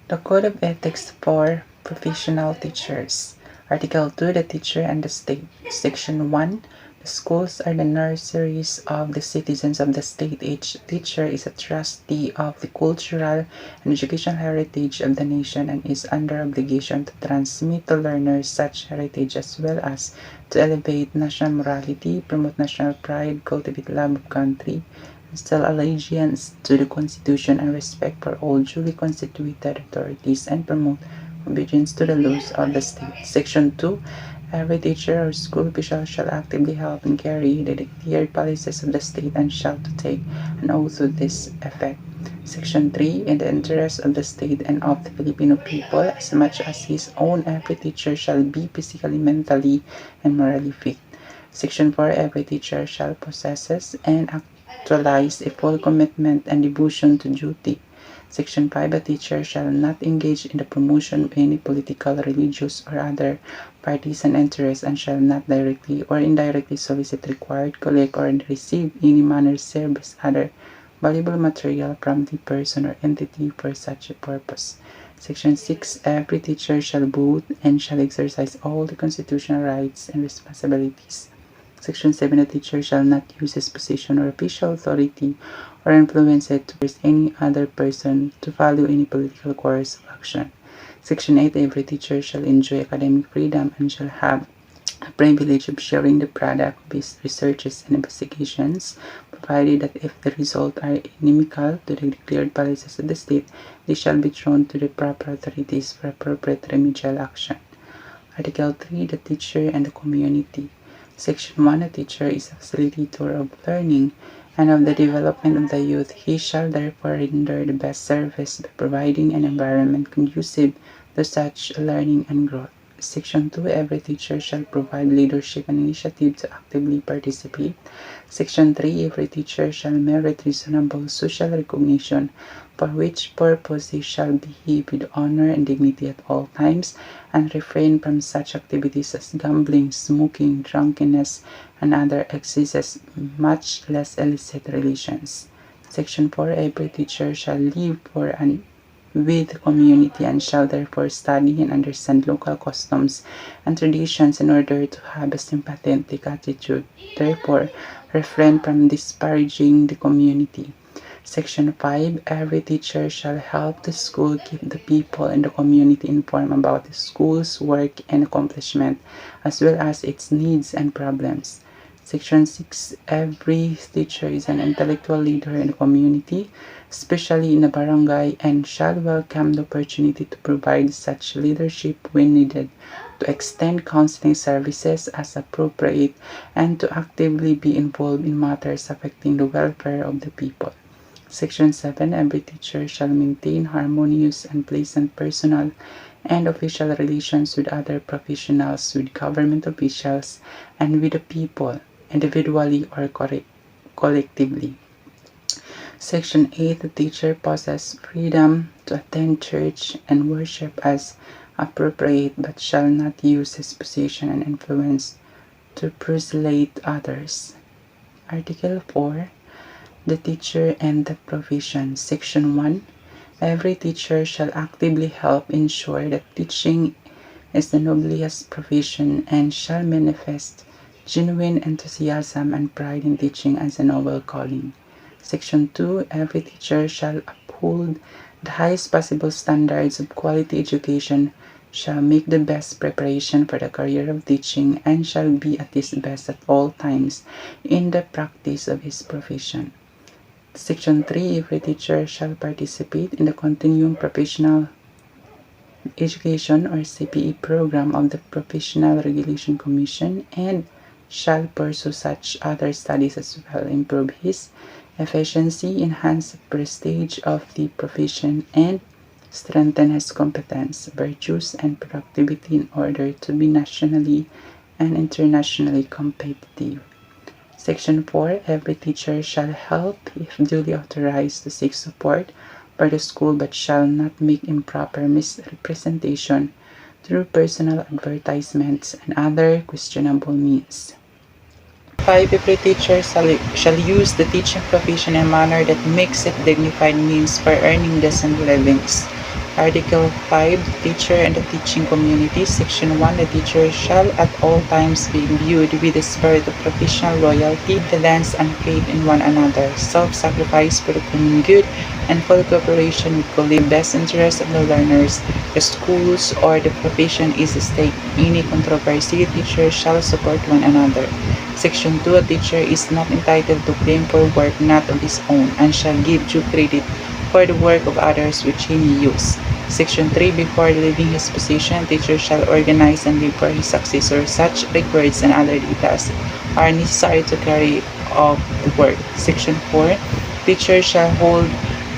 The Code of Ethics for Professional Teachers. Article 2. The Teacher and the State. Section 1. The schools are the nurseries of the citizens of the state. Each teacher is a trustee of the cultural and educational heritage of the nation and is under obligation to transmit to learners such heritage as well as to elevate national morality, promote national pride, cultivate love of country, instill allegiance to the Constitution and respect for all duly constituted authorities, and promote obedience to the laws of the state. Section 2. Every teacher or school official shall actively help and carry the declared policies of the state and shall to take an oath to this effect. Section 3. In the interest of the state and of the Filipino people, as much as his own, every teacher shall be physically, mentally, and morally fit. Section 4. Every teacher shall possess and actualize a full commitment and devotion to duty. Section 5. A teacher shall not engage in the promotion of any political, religious, or other partisan interests and shall not directly or indirectly solicit, required, collect, or receive any manner, service, other valuable material from the person or entity for such a purpose. Section 6. Every teacher shall vote and shall exercise all the constitutional rights and responsibilities. Section 7. A teacher shall not use his position or official authority or influence it to force any other person to follow any political course of action. Section 8. Every teacher shall enjoy academic freedom and shall have a privilege of sharing the product of his researches and investigations, provided that if the results are inimical to the declared policies of the state, they shall be thrown to the proper authorities for appropriate remedial action. Article 3. The teacher and the community. Section 1. A teacher is a facilitator of learning and of the development of the youth. He shall therefore render the best service by providing an environment conducive to such learning and growth. Section 2. Every teacher shall provide leadership and initiative to actively participate. Section 3. Every teacher shall merit reasonable social recognition, for which purpose he shall behave with honor and dignity at all times, and refrain from such activities as gambling, smoking, drunkenness, and other excesses, much less illicit relations. Section 4. Every teacher shall live for and with the community and shall therefore study and understand local customs and traditions in order to have a sympathetic attitude. Therefore, refrain from disparaging the community. Section 5. Every teacher shall help the school keep the people in the community informed about the school's work and accomplishment, as well as its needs and problems. Section 6. Every teacher is an intellectual leader in the community, especially in the barangay, and shall welcome the opportunity to provide such leadership when needed, to extend counseling services as appropriate, and to actively be involved in matters affecting the welfare of the people. Section 7. Every teacher shall maintain harmonious and pleasant personal and official relations with other professionals, with government officials, and with the people, individually or collectively. Section 8. The teacher possesses freedom to attend church and worship as appropriate, but shall not use his position and influence to persuade others. Article 4. The teacher and the profession. Section 1. Every teacher shall actively help ensure that teaching is the noblest profession and shall manifest genuine enthusiasm and pride in teaching as a noble calling. Section 2. Every teacher shall uphold the highest possible standards of quality education, shall make the best preparation for the career of teaching, and shall be at his best at all times in the practice of his profession. Section 3. Every teacher shall participate in the Continuing Professional Education or CPE program of the Professional Regulation Commission and shall pursue such other studies as well, improve his efficiency, enhance the prestige of the profession, and strengthen his competence, virtues, and productivity in order to be nationally and internationally competitive. Section 4. Every teacher shall help, if duly authorized, to seek support for the school, but shall not make improper misrepresentation through personal advertisements and other questionable means. 5. Every teacher shall use the teaching profession in a manner that makes it dignified means for earning decent livings. Article 5, the teacher and the teaching community. Section 1, the teacher shall at all times be imbued with the spirit of professional loyalty, confidence, and faith in one another, self-sacrifice for the common good, and full cooperation with colleagues, best interest of the learners, the schools, or the profession is at stake. Any controversy, teachers shall support one another. Section 2, a teacher is not entitled to claim for work not of his own, and shall give due credit for the work of others which he may use. Section 3, before leaving his position, teacher shall organize and leave for his successor such records and other details are necessary to carry out the work. Section 4, teacher shall hold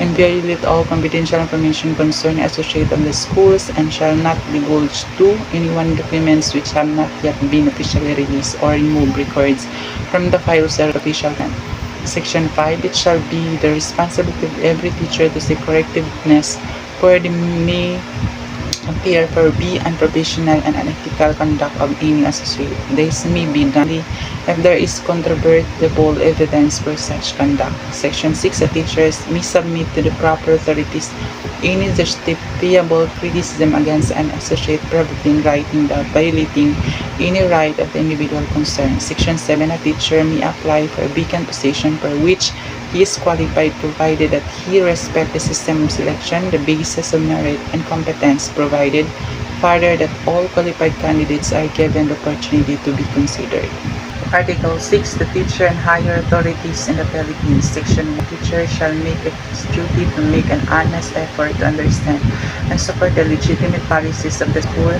inviolate all confidential information concerning associates of the schools and shall not divulge to anyone documents which have not yet been officially released or remove records from the files of official hand. Section 5, it shall be the responsibility of every teacher to seek correctiveness for the may appear for be unprofessional and unethical conduct of any associate. This may be done if there is controvertible evidence for such conduct. Section 6, the teachers may submit to the proper authorities any justifiable criticism against an associate, probably in writing without violating any right of the individual concerned. Section 7, a teacher may apply for a vacant position for which he is qualified provided that he respect the system of selection, the basis of merit and competence provided, further that all qualified candidates are given the opportunity to be considered. Article 6, the teacher and higher authorities in the Philippines. Section 1, teacher shall make it his duty to make an honest effort to understand and support the legitimate policies of the school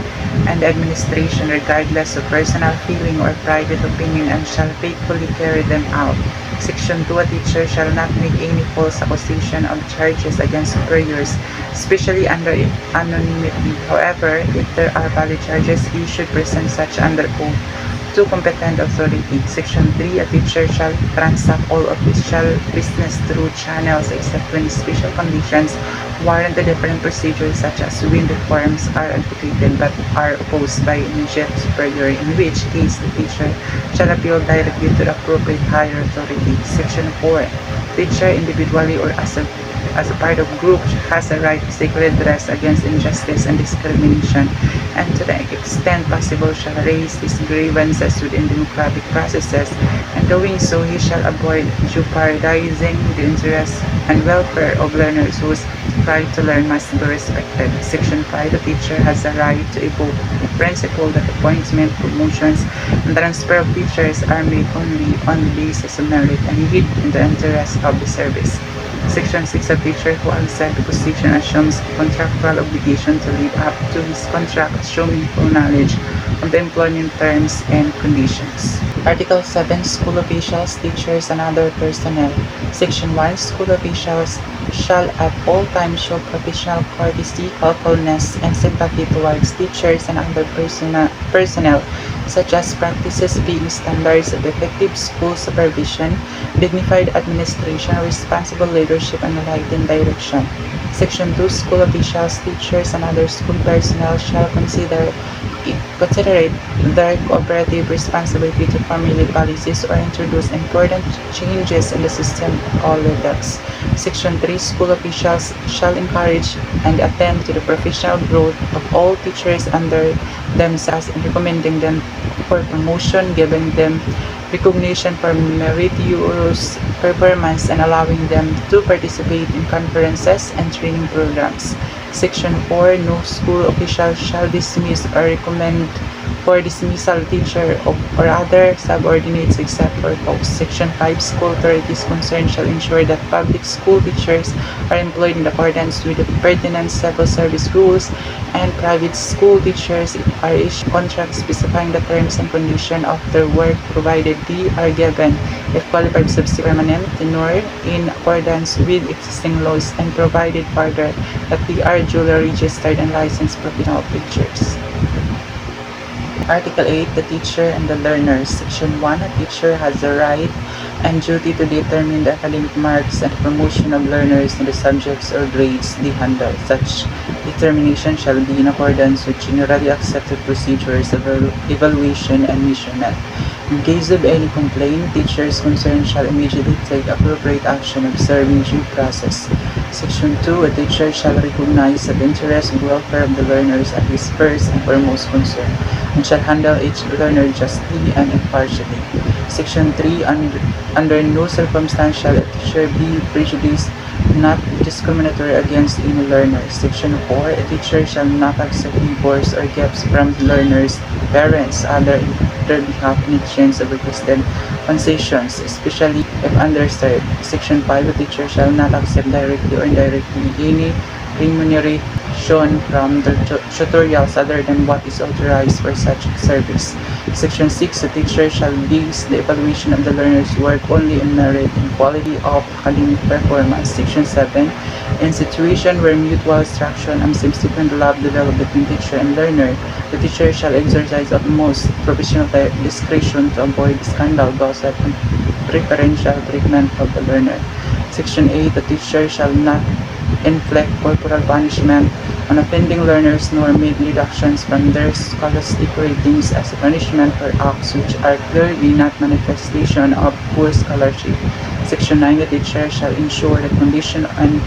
and the administration regardless of personal feeling or private opinion and shall faithfully carry them out. Section 2, a teacher shall not make any false accusation of charges against superiors, especially under anonymity. However, if there are valid charges, he should present such under oath to competent authority. Section 3, a teacher shall transact all official business through channels except when special conditions warrant the different procedures, such as when the forms are advocated but are opposed by immediate superior, in which case the teacher shall appeal directly to the appropriate higher authority. Section 4, teacher individually or as a part of group has a right to seek redress against injustice and discrimination, and to the extent possible shall raise his grievances within democratic processes, and doing so he shall avoid jeopardizing the interests and welfare of learners whose right to learn must be respected. Section 5, the teacher has a right to evoke the principle that appointment, promotions, and transfer of teachers are made only on the basis of merit and in the interest of the service. Section 6, a teacher who accepts the position assumes a contractual obligation to live up to his contract, assuming full knowledge of the employment terms and conditions. Article 7, school officials, teachers, and other personnel. Section 1, school officials shall at all times show professional courtesy, helpfulness, and sympathy towards teachers and other personnel, such as practices being standards of effective school supervision, dignified administration, responsible leadership, and enlightened direction. Section 2, school officials, teachers, and other school personnel shall consider it their cooperative responsibility to formulate policies or introduce important changes in the system at all levels. Section 3, school officials shall encourage and attend to the professional growth of all teachers under themselves and recommending them for promotion, giving them recognition for meritorious performance, and allowing them to participate in conferences and training programs. Section 4, no school official shall dismiss or recommend for dismissal teacher or other subordinates except for cause. Section 5, school authorities concerned shall ensure that public school teachers are employed in accordance with the pertinent civil service rules, and private school teachers are issued contracts specifying the terms and conditions of their work provided they are given, if qualified substitute permanent tenure in accordance with existing laws, and provided further that they are duly registered and licensed professional teachers. Article 8, the teacher and the learners. Section 1, a teacher has the right and duty to determine the academic marks and promotion of learners in the subjects or grades they handle. Such determination shall be in accordance with generally accepted procedures of evaluation and measurement. In case of any complaint, teachers concerned shall immediately take appropriate action observing due process. Section 2. A teacher shall recognize the interest and welfare of the learners as his first and foremost concern, and shall handle each learner justly and impartially. Section 3. Under no circumstance shall a teacher be prejudiced, not discriminatory against any learner. Section 4. A teacher shall not accept favors or gifts from learners, parents, other in their behalf in exchange of requested concessions, especially if underserved. Section 5. A teacher shall not accept directly or indirectly any remuneration from the tutorials other than what is authorized for such service. Section 6. A teacher shall base the evaluation of the learner's work only on merit and quality of academic performance. Section 7. In situation where mutual instruction and subsequent love develop between teacher and learner, the teacher shall exercise utmost professional discretion to avoid scandal, gossip, and preferential treatment of the learner. Section 8. The teacher shall not inflict corporal punishment on offending learners nor make deductions from their scholastic ratings as a punishment for acts which are clearly not manifestation of poor scholarship. Section 9. The teacher shall ensure that conditions and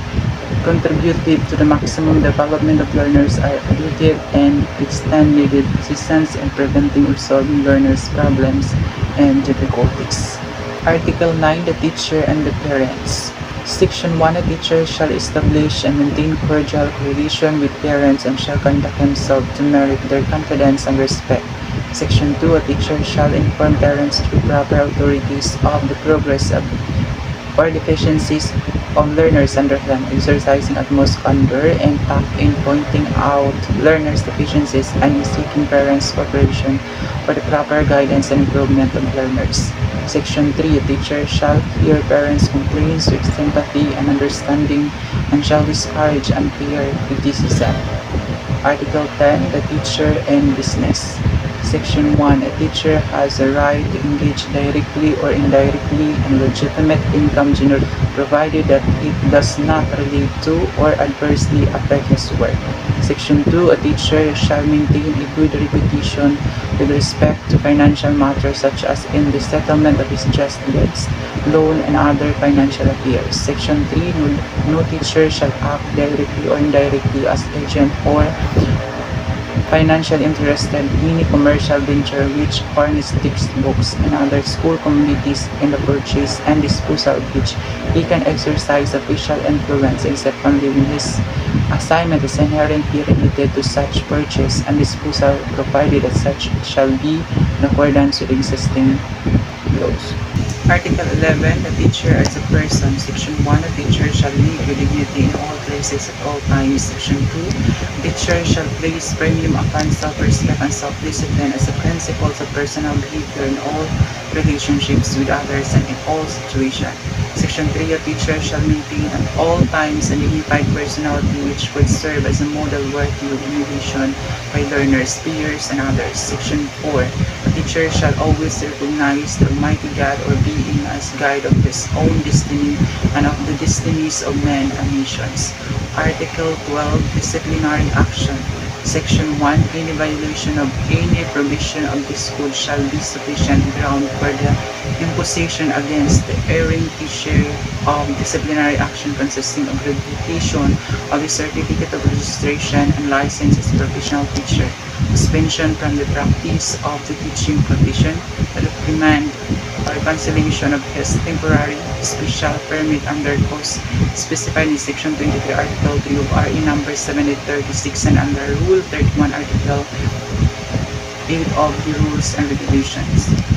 contributive to the maximum development of learners are created and extend needed assistance in preventing or solving learners' problems and difficulties. Article 9. The teacher and the parents. Section 1. A teacher shall establish and maintain cordial relation with parents and shall conduct himself to merit their confidence and respect. Section 2. A teacher shall inform parents through proper authorities of the progress of or deficiencies of learners under them, exercising utmost candor and tact in pointing out learners' deficiencies and in seeking parents' cooperation for the proper guidance and improvement of learners. Section 3. A teacher shall hear parents' complaints with sympathy and understanding and shall discourage unfair criticism. Article 10. The teacher and business. Section 1. A teacher has a right to engage directly or indirectly in legitimate income generated, provided that it does not relate to or adversely affect his work. Section 2. A teacher shall maintain a good reputation with respect to financial matters such as in the settlement of his just debts, loan, and other financial affairs. Section 3. No teacher shall act directly or indirectly as agent or financial interested in any commercial venture which furnish textbooks and other school commodities in the purchase and disposal of which he can exercise official influence except only when his assignment is inherently related to such purchase and disposal, provided that such shall be in accordance with existing laws. Article 11. The teacher as a person. Section 1. A teacher shall live with dignity in all places at all times. Section 2. Teacher shall place premium upon self-respect and self-discipline as the principles of personal behavior in all relationships with others and in all situations. Section 3. A teacher shall maintain at all times a dignified personality which would serve as a model worthy of emulation by learners, peers, and others. Section 4. A teacher shall always recognize the Almighty God or being as guide of his own destiny and of the destinies of men and nations. Article 12. Disciplinary action. Section 1. Any violation of any provision of this code shall be sufficient ground for the imposition against the erring teacher of disciplinary action consisting of revocation of a certificate of registration and license as a professional teacher, suspension from the practice of the teaching profession, reprimand or cancellation of his temporary special permit under course specified in Section 23, Article 3 of RE number 7836 and under Rule 31, Article 8 of the Rules and Regulations.